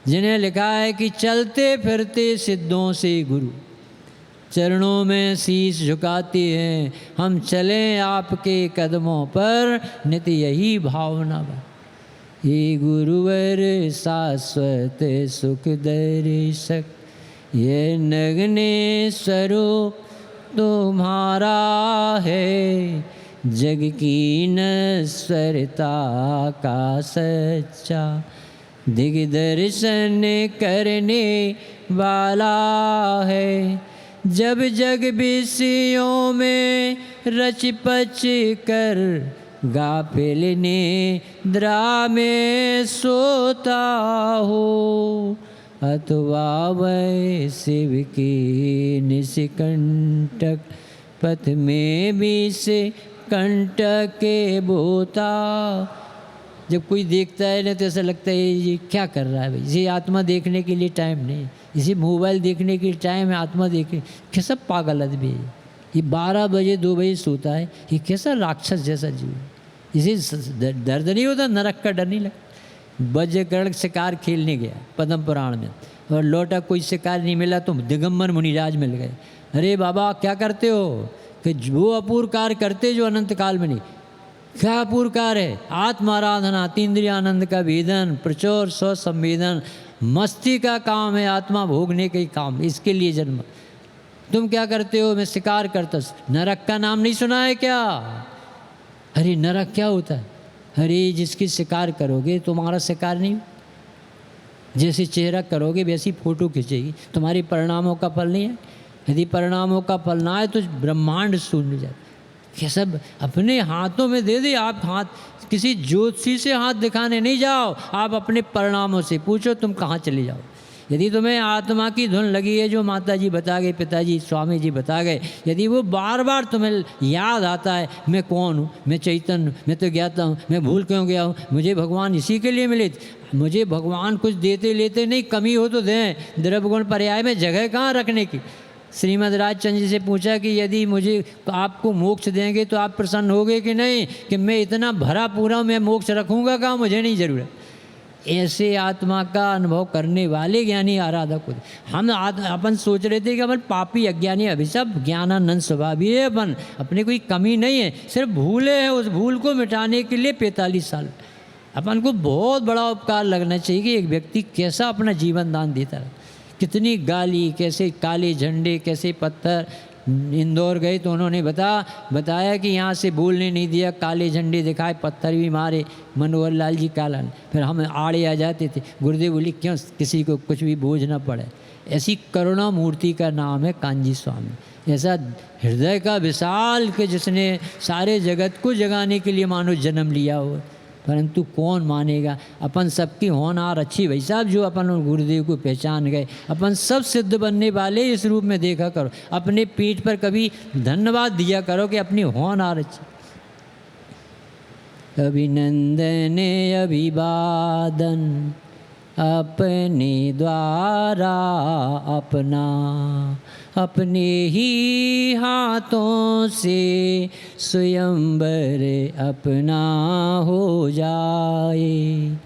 जिन्हें लिखा है कि चलते फिरते सिद्धों से गुरु, चरणों में शीश झुकाते हैं, हम चलें आपके कदमों पर, नित्य यही भावना बा। ये गुरुवर शाश्वत सुख दर्शक, ये नगने स्वरूप तुम्हारा है, जग की नश्वरता का सच्चा दिग्दर्शन करने वाला है। जब जग विषयों में रच पच कर गाफिल निद्रा में सोता हो, अथवा वह शिव की निष्कंटक पथ में भी से कंटक के बोता। जब कोई देखता है ना तो ऐसा लगता है ये क्या कर रहा है भाई, ये आत्मा देखने के लिए टाइम नहीं, इसे मोबाइल देखने के लिए टाइम है, आत्मा देखने कैसा पागल आदमी है ये। 12 बजे 2 बजे सोता है, ये कैसा राक्षस जैसा जीव। इसे दर्द नहीं होता, नरक का डर नहीं लगता। वज्रकर्ण शिकार खेलने गया पद्म पुराण में, और लौटा कोई शिकार नहीं मिला तो दिगंबर मुनिराज मिल गए। अरे बाबा क्या करते हो? कि वो अपूर्व कार्य करते जो अनंत काल में नहीं। क्या अपूर्व कार्य है? आत्माराधना, तीन्द्रिय आनंद का वेदन, प्रचुर स्व संवेदन, मस्ती का काम है, आत्मा भोगने का ही काम, इसके लिए जन्म। तुम क्या करते हो? मैं शिकार करता। नरक का नाम नहीं सुना है क्या? अरे नरक क्या होता है? अरे जिसकी शिकार करोगे तुम्हारा शिकार नहीं, जैसे चेहरा करोगे वैसी फोटो खींचेगी, तुम्हारे परिणामों का फल नहीं है। यदि परिणामों का फल ना है तो ब्रह्मांड शून्य जाए। ये सब अपने हाथों में दे दे। आप हाथ किसी ज्योतिषी से हाथ दिखाने नहीं जाओ, आप अपने परिणामों से पूछो तुम कहाँ चले जाओ। यदि तुम्हें आत्मा की धुन लगी है, जो माता जी बता गए, पिताजी स्वामी जी बता गए, यदि वो बार बार तुम्हें याद आता है मैं कौन हूँ, मैं चैतन्य हूँ, मैं तो ज्ञाता हूँ, मैं भूल क्यों गया हूँ, मुझे भगवान इसी के लिए मिले, मुझे भगवान कुछ देते लेते नहीं, कमी हो तो दें, द्रव्यगुण पर्याय में जगह कहाँ रखने की। श्रीमद् राजचंद्र जी से पूछा कि यदि मुझे आपको मोक्ष देंगे तो आप प्रसन्न होगे कि नहीं, कि मैं इतना भरा पूरा मैं मोक्ष रखूँगा कहाँ, मुझे नहीं ज़रूरत। ऐसे आत्मा का अनुभव करने वाले ज्ञानी आराधक होते। हम अपन सोच रहे थे कि अपन पापी अज्ञानी, अभी सब ज्ञानानंद स्वभाव ही है, अपन अपने कोई कमी नहीं है, सिर्फ भूले हैं। उस भूल को मिटाने के लिए 45 साल अपन को बहुत बड़ा उपकार लगना चाहिए कि एक व्यक्ति कैसा अपना जीवन दान देता है। कितनी गाली, कैसे काले झंडे, कैसे पत्थर। इंदौर गए तो उन्होंने बताया कि यहाँ से बोलने नहीं दिया, काले झंडे दिखाए, पत्थर भी मारे, मनोहर लाल जी काला। फिर हम आड़े आ जाते थे। गुरुदेव बोली क्यों किसी को कुछ भी बोझ ना पड़े। ऐसी करुणा मूर्ति का नाम है कांजी स्वामी। ऐसा हृदय का विशाल के जिसने सारे जगत को जगाने के लिए मानो जन्म लिया हो, परंतु कौन मानेगा। अपन सबकी होनहार अच्छी भाई साहब, जो अपन गुरुदेव को पहचान गए, अपन सब सिद्ध बनने वाले इस रूप में देखा करो। अपने पीठ पर कभी धन्यवाद दिया करो कि अपनी होनहार अच्छी। अभिनंदन अभिवादन अपने द्वारा अपना, अपने ही हाथों से स्वयंवर अपना हो जाए।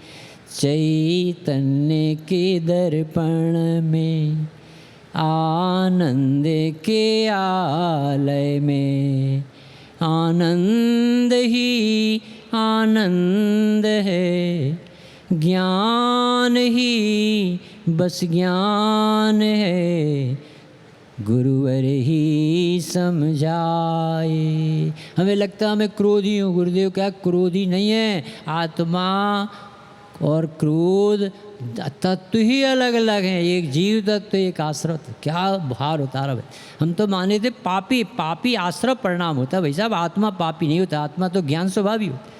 चैतन्य के दर्पण में, आनंद के आलय में, आनंद ही आनंद है, ज्ञान ही बस ज्ञान है, गुरुवर ही समझाए। हमें लगता है मैं क्रोधी हूँ, गुरुदेव क्या क्रोधी नहीं है। आत्मा और क्रोध तत्व ही अलग अलग हैं, एक जीव तत्व एक आश्रव तत्व। क्या भार उतारा भाई। हम तो माने थे पापी आश्रव परिणाम होता है भाई साहब, आत्मा पापी नहीं होता, आत्मा तो ज्ञान स्वभाव ही होता।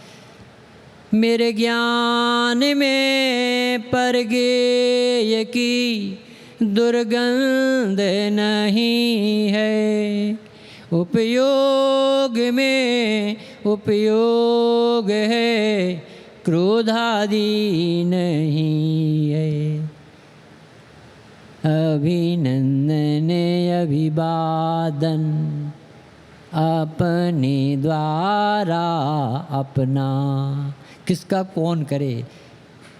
मेरे ज्ञान में परगेय की दुर्गंध नहीं है, उपयोग में उपयोग है, क्रोधादि नहीं है। अभिनंदन अभिवादन अपने द्वारा अपना। किसका कौन करे?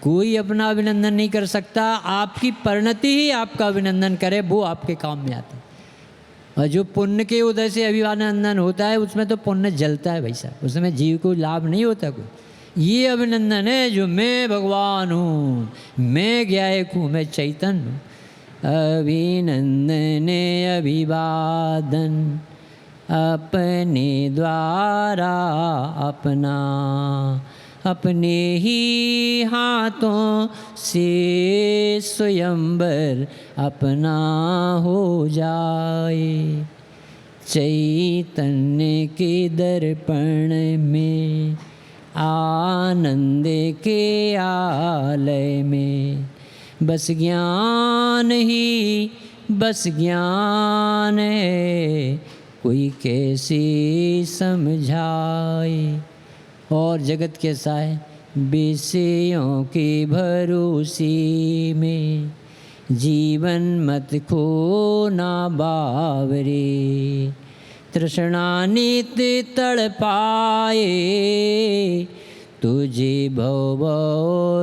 कोई अपना अभिनंदन नहीं कर सकता। आपकी परिणति ही आपका अभिनंदन करे, वो आपके काम में आती। और जो पुण्य के उदय से अभिनंदन होता है उसमें तो पुण्य जलता है भाई साहब, उसमें जीव को लाभ नहीं होता कोई। ये अभिनंदन है जो मैं भगवान हूँ, मैं ज्ञायक हूँ, मैं चैतन्य हूँ। अभिनंदन अभिवादन अपने द्वारा अपना, अपने ही हाथों से स्वयंवर अपना हो जाए। चैतन्य के दर्पण में आनंद के आलय में बस ज्ञान ही बस ज्ञान है, कोई कैसे समझाए। और जगत कैसा है? विषयों के भरोसे में जीवन मत खोना बावरे, तृष्णा नित्य तड़पाए, तुझे भव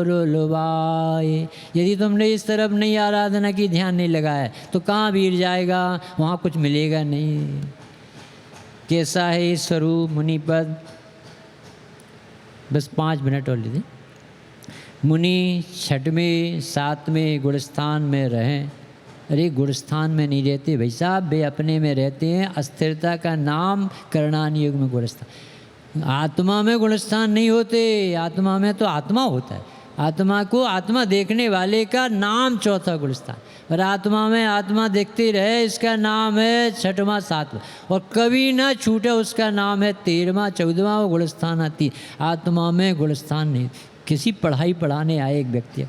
रुलवाए। यदि तुमने इस तरफ नहीं आराधना की, ध्यान नहीं लगाया, तो कहाँ वीर जाएगा, वहाँ कुछ मिलेगा नहीं। कैसा है इस स्वरूप मुनिपद? बस 5 मिनट और लीजिए। मुनि 6वें 7वें गुणस्थान में रहें। अरे गुणस्थान में नहीं रहते भाई साहब, वे अपने में रहते हैं। अस्थिरता का नाम करणान युग में गुणस्थान। आत्मा में गुणस्थान नहीं होते, आत्मा में तो आत्मा होता है। आत्मा को आत्मा देखने वाले का नाम चौथा गुणस्थान, और आत्मा में आत्मा देखते रहे, इसका नाम है 6वां 7वां, और कभी ना छूटे उसका नाम है 13वां 14वां वो गुणस्थान आती। आत्मा में गुणस्थान नहीं। किसी पढ़ाई पढ़ाने आए एक व्यक्ति,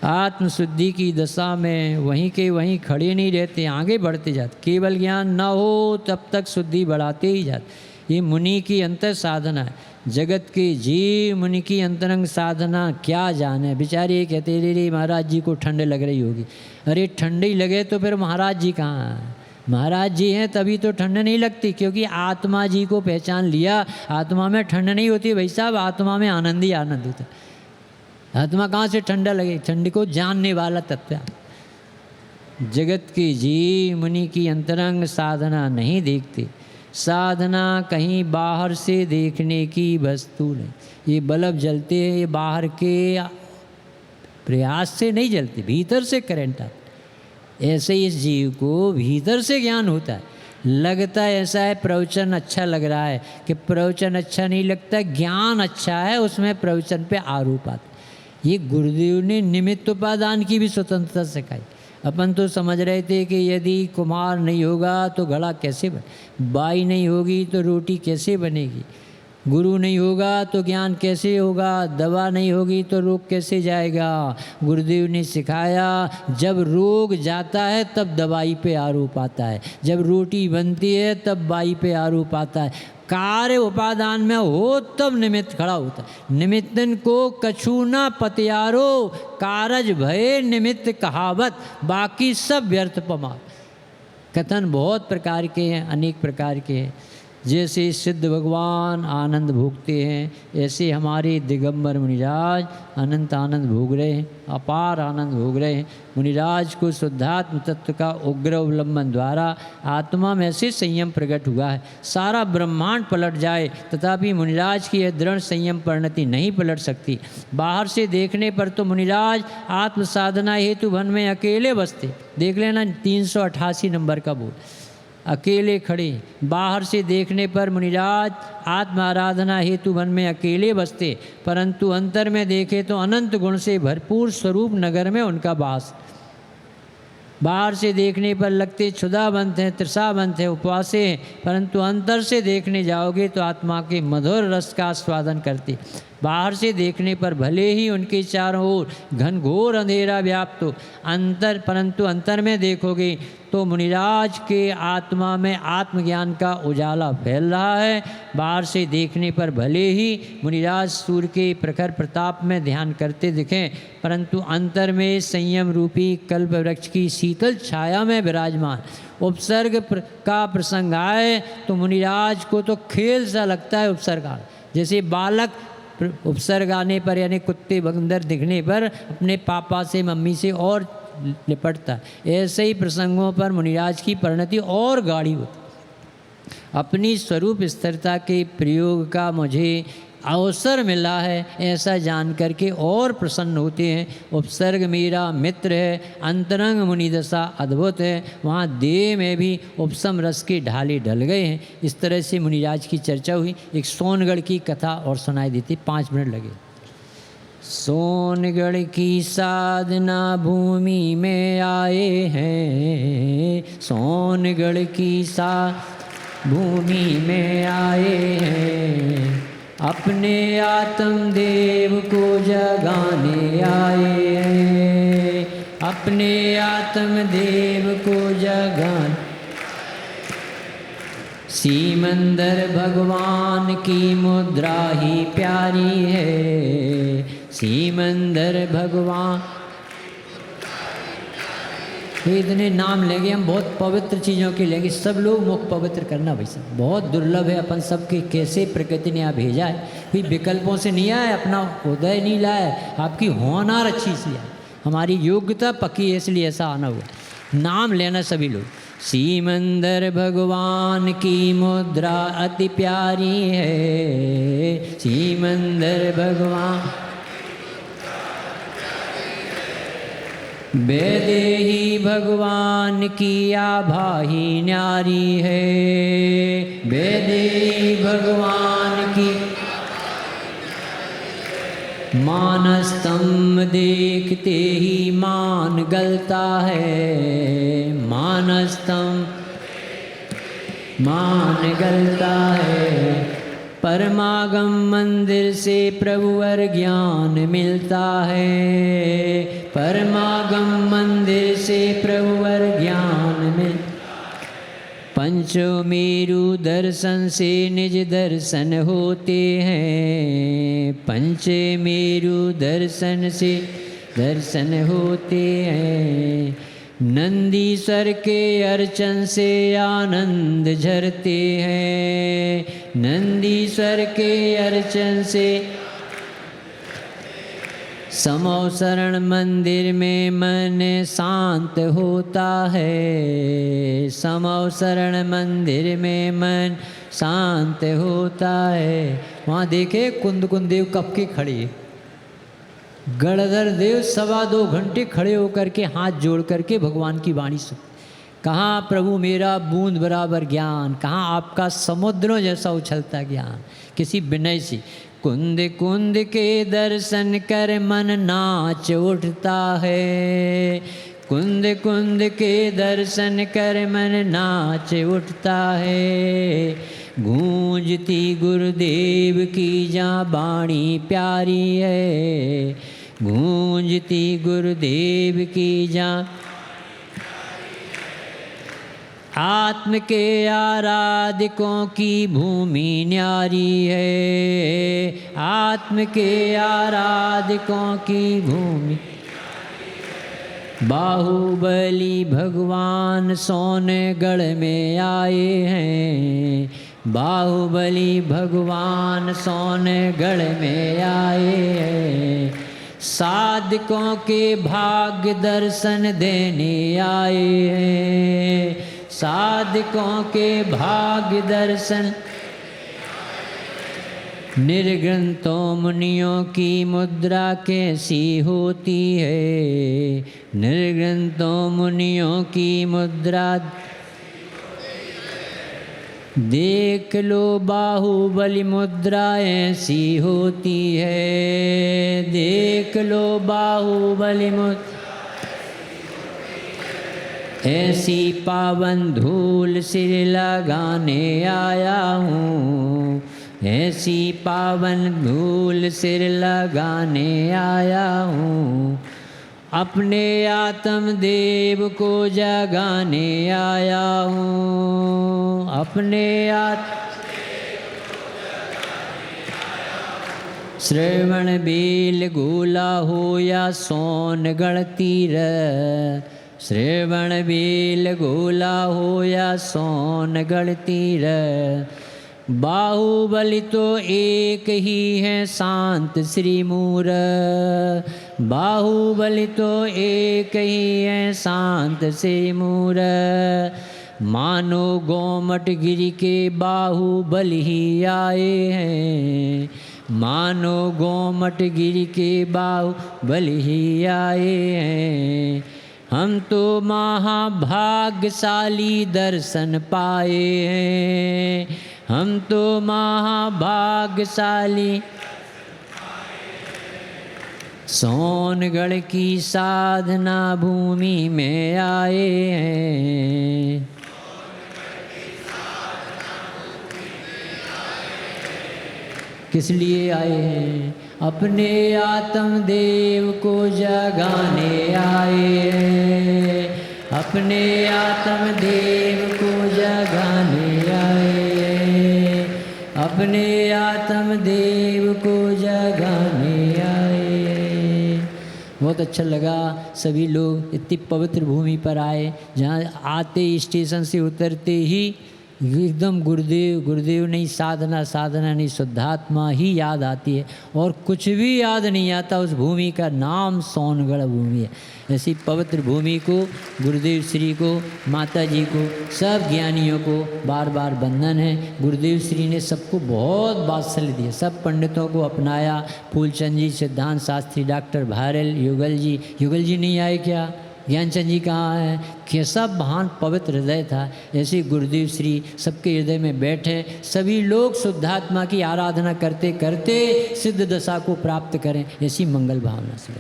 आत्मशुद्धि की दशा में वहीं के वहीं खड़े नहीं रहते, आगे बढ़ते जाते। केवल ज्ञान न हो तब तक शुद्धि बढ़ाते ही जाते। ये मुनि की अंतर साधना है। जगत के जीव मुनि की अंतरंग साधना क्या जाने। बेचारे कहते रे महाराज जी को ठंड लग रही होगी। अरे ठंडी लगे तो फिर महाराज जी कहाँ हैं? महाराज जी हैं तभी तो ठंड नहीं लगती, क्योंकि आत्मा जी को पहचान लिया। आत्मा में ठंड नहीं होती भाई साहब, आत्मा में आनंद ही आनंद होता है। आत्मा कहाँ से ठंडा लगे? ठंड को जानने वाला तत्व है। जगत के जीव मुनि की अंतरंग साधना नहीं देखते। साधना कहीं बाहर से देखने की वस्तु नहीं। ये बल्ब जलते हैं, ये बाहर के प्रयास से नहीं जलते, भीतर से करंट आता। ऐसे ही इस जीव को भीतर से ज्ञान होता है। लगता है ऐसा है प्रवचन अच्छा लग रहा है, कि प्रवचन अच्छा नहीं लगता, ज्ञान अच्छा है, उसमें प्रवचन पे आरोप आता। ये गुरुदेव ने निमित्त उपादान की भी स्वतंत्रता सिखाई। अपन तो समझ रहे थे कि यदि कुम्हार नहीं होगा तो घड़ा कैसे बने, बाई नहीं होगी तो रोटी कैसे बनेगी, गुरु नहीं होगा तो ज्ञान कैसे होगा, दवा नहीं होगी तो रोग कैसे जाएगा। गुरुदेव ने सिखाया जब रोग जाता है तब दवाई पे आरोप आता है, जब रोटी बनती है तब बाई पे आरोप आता है। कार्य उपादान में हो तब निमित्त खड़ा होता है। निमित्तन को कछु न पतियारो, कारज भय निमित्त कहावत, बाकी सब व्यर्थ पमार। कथन बहुत प्रकार के हैं, अनेक प्रकार के हैं। जैसे सिद्ध भगवान आनंद भोगते हैं, ऐसे हमारे दिगंबर मुनिराज अनंत आनंद भोग रहे हैं, अपार आनंद भोग रहे हैं। मुनिराज को शुद्धात्म तत्व का उग्र अवलंबन द्वारा आत्मा में से संयम प्रकट हुआ है। सारा ब्रह्मांड पलट जाए तथापि मुनिराज की यह दृढ़ संयम परिणति नहीं पलट सकती। बाहर से देखने पर तो मुनिराज आत्म साधना हेतु वन में अकेले बसते। देख लेना 388 नंबर का बोल, अकेले खड़े। बाहर से देखने पर मुनिराज आत्म आराधना हेतु वन में अकेले बसते, परंतु अंतर में देखे तो अनंत गुण से भरपूर स्वरूप नगर में उनका वास। बाहर से देखने पर लगते क्षुधावंत हैं, तृषावंत हैं, उपवासे हैं, परंतु अंतर से देखने जाओगे तो आत्मा के मधुर रस का आस्वादन करते। बाहर से देखने पर भले ही उनके चारों ओर घनघोर अंधेरा व्याप्त हो, परंतु अंतर में देखोगे तो मुनिराज के आत्मा में आत्मज्ञान का उजाला फैल रहा है। बाहर से देखने पर भले ही मुनिराज सूर्य के प्रखर प्रताप में ध्यान करते दिखें, परंतु अंतर में संयम रूपी कल्प वृक्ष की शीतल छाया में विराजमान। उपसर्ग का प्रसंग आए तो मुनिराज को तो खेल सा लगता है उपसर्ग, जैसे बालक उपसर्ग आने पर यानी कुत्ते बंदर दिखने पर अपने पापा से मम्मी से और लिपटता है। ऐसे ही प्रसंगों पर मुनिराज की परिणति और गाढ़ी होती। अपनी स्वरूप स्थिरता के प्रयोग का मुझे अवसर मिला है ऐसा जान करके और प्रसन्न होते हैं। उपसर्ग मेरा मित्र है, अंतरंग मुनिदशा अद्भुत है, वहाँ देह में भी उपसम रस के ढाले ढल गए हैं। इस तरह से मुनिराज की चर्चा हुई। एक सोनगढ़ की कथा और सुनाई देती, 5 मिनट लगे। सोनगढ़ की साधना भूमि में आए हैं, सोनगढ़ की भूमि में आए हैं, अपने आत्म देव को जगाने आए हैं, अपने आत्म देव को जगाने। सीमंदर भगवान की मुद्रा ही प्यारी है, सीमंदर भगवान। इतने नाम लेंगे हम, बहुत पवित्र चीज़ों के लेंगे। सब लोग मुख पवित्र करना भाई साहब, बहुत दुर्लभ है। अपन सबके कैसे प्रकृति ने यहाँ भेजा है, कोई विकल्पों से नहीं आया, अपना उदय नहीं लाया, आपकी होनार अच्छी सी है, हमारी योग्यता पक्की है, इसलिए ऐसा आना हुआ। नाम लेना सभी लोग। सीमंदर भगवान की मुद्रा अति प्यारी है, सीमंदर भगवान। वैदेही भगवान की आभा ही न्यारी है, वैदेही भगवान की। मानस्तंभ देखते ही मान गलता है, मानस्तंभ मान गलता है। परमागम मंदिर से प्रभुवर ज्ञान मिलता है, परमागम मंदिर से प्रभुवर ज्ञान मिल। पंचमेरु दर्शन से निज दर्शन होते हैं, पंचमेरु दर्शन से दर्शन होते हैं। नंदीश्वर के अर्चन से आनंद झरते हैं, नंदीश्वर के अर्चन से। समौशरण मंदिर में मन शांत होता है, समौशरण मंदिर में मन शांत होता है। वहाँ देखे कुंद देव कब के खड़े, गणधर देव 2.25 घंटे खड़े होकर के हाथ जोड़ करके भगवान की वाणी सुन। कहाँ प्रभु मेरा बूंद बराबर ज्ञान, कहाँ आपका समुद्रों जैसा उछलता ज्ञान। किसी विनय से कुंद कुंद के दर्शन कर मन नाच उठता है, कुंद कुंद के दर्शन कर मन नाच उठता है। गूंजती गुरुदेव की जहाँ बाणी प्यारी है, गूंजती गुरुदेव की जहाँ। आत्म के आराधकों की भूमि न्यारी है, आत्म के आराधकों की भूमि। बाहुबली भगवान सोनगढ़ में आए हैं, बाहुबली भगवान सोनगढ़ में आए हैं। साधकों के भाग्य दर्शन देने आए हैं, साधकों के भाग्य दर्शन। निर्ग्रंथों मुनियों की मुद्रा कैसी होती है, निर्ग्रंथों मुनियों की मुद्रा। देख लो बाहुबली मुद्रा ऐसी होती है, देख लो बाहुबली मुद्रा। ऐसी पावन धूल सिर लगाने आया हूँ, ऐसी पावन धूल सिर लगाने आया हूँ, अपने आत्म देव को जगाने आया हूँ, अपने श्रवण बेल गोला हो या सोनगढ़ तीर, श्रवण बेल गोला हो या सोनगढ़ तीर, बाहुबली तो एक ही है शांत श्री मूर, बाहुबली तो एक ही है शांत श्री मूर, मानो गोमट गिरी के बाहुबली ही आए हैं, मानो गोमट गिरी के बाहुबली ही आए हैं, हम तो महाभाग्यशाली दर्शन पाए हैं, हम तो महाभाग्यशाली सोनगढ़ की साधना भूमि में आए हैं, किस लिए आए हैं? अपने आत्म देव को जगाने आए हैं, अपने आत्म देव को जगाने आए हैं, अपने आत्म देव को जगाने आए हैं। बहुत अच्छा लगा, सभी लोग इतनी पवित्र भूमि पर आए जहाँ आते स्टेशन से उतरते ही एकदम गुरुदेव गुरुदेव नहीं, साधना साधना नहीं, शुद्धात्मा ही याद आती है और कुछ भी याद नहीं आता। उस भूमि का नाम सोनगढ़ भूमि है। ऐसी पवित्र भूमि को, गुरुदेव श्री को, माता जी को, सब ज्ञानियों को बार बार वंदन है। गुरुदेव श्री ने सबको बहुत वात्सल्य दिया, सब पंडितों को अपनाया। फूलचंद जी, सिद्धांत शास्त्री, डॉक्टर भारल, युगल जी नहीं आए क्या? ज्ञानचंद जी कहाँ है? कैसा महान पवित्र हृदय था। ऐसे गुरुदेव श्री सबके हृदय में बैठे, सभी लोग शुद्धात्मा की आराधना करते करते सिद्ध दशा को प्राप्त करें, ऐसी मंगल भावना से।